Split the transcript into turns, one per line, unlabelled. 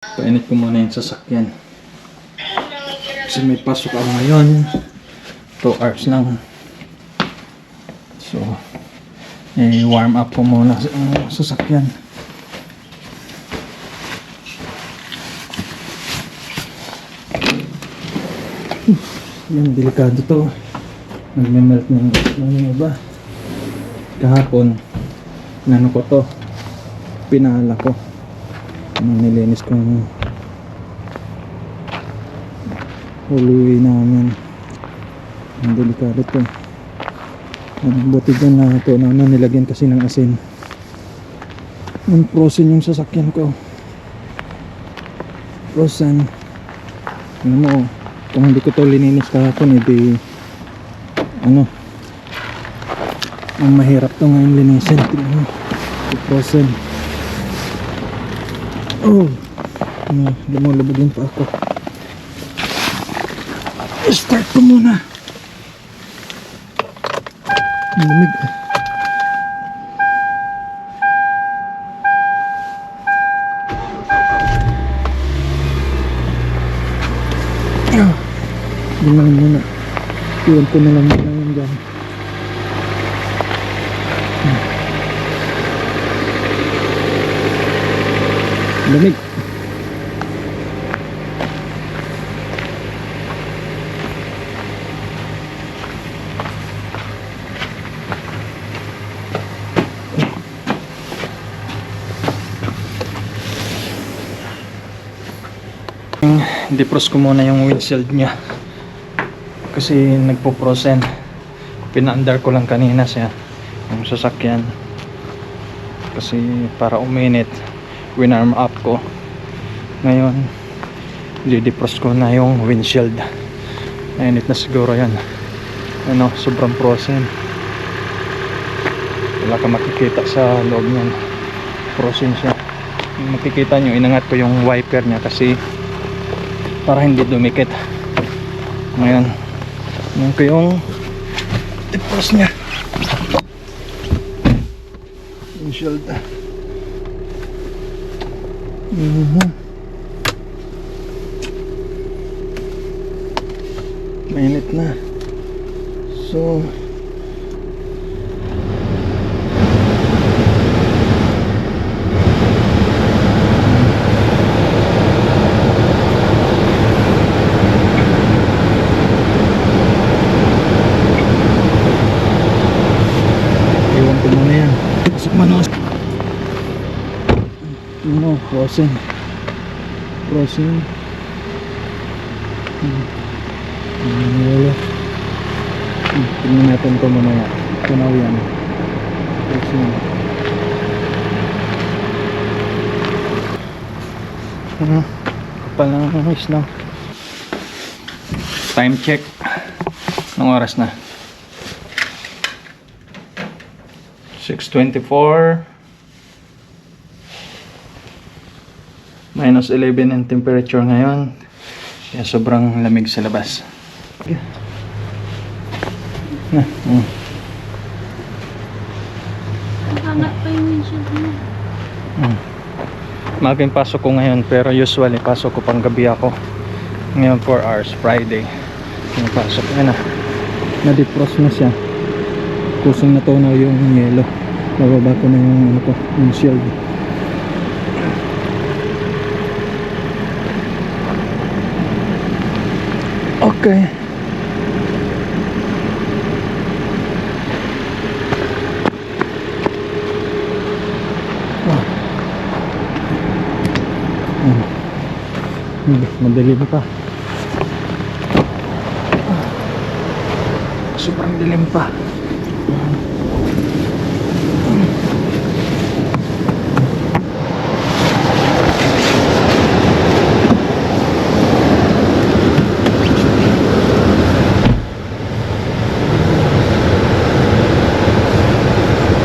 Painit ko muna yung sasakyan. Kasi may pasok ako ngayon. 2 hours lang. So, warm up ko muna ang sasakyan. Yan, delikado to. Nagme-melt ng iba. Kahapon, nano ko to. Pinala ko. Nilinis ko yung huluwi namin. Ang delikado to. Buti dyan na ito naman nilagyan kasi ng asin. Yung frozen yung sasakyan ko. Frozen. Ano mo, kung hindi ko to lininis kahapon, edi ano, ang mahirap to ngayon linisin. Tingnan mo, frozen. Oh, lumulubog pa ako. Start ko muna. Ang lamig. Lumayan muna. Iwan ko na lang muna yun dyan. Lamig. Defrost ko muna yung windshield nya kasi nagpo-frozen. Pina-under ko lang kanina siya yung sasakyan kasi para uminit. Winarm up ko ngayon. Di-defrost ko na yung windshield. Mainit na siguro yan. Ano, sobrang frozen. Wala ka makikita sa loob niyan. Frozen siya. Makikita nyo, inangat ko yung wiper nya kasi para hindi dumikit. Ngayon, yun ko yung defrost nya. Windshield. Mainit na. So iwan ko muna yan. Pasok manos. No, frozen. Wala. Tingnan natin ito mamaya. Tunaw yan. Frozen. Kapal ng isla. Time check. Anong oras na? 6:24. -11 ang temperature ngayon. Kaya sobrang lamig sa labas. Na,
Hangat pa yung windshield mo.
Maging pasok ko ngayon, pero usually pasok ko pang gabi ako. Ngayon 4 hours, Friday. Yung pasok na na-defrost na siya. Kusang natunaw yung yelo. Bababa ko na yung ano ko, windshield. Okay. Madilim pa. Sobrang dilim pa.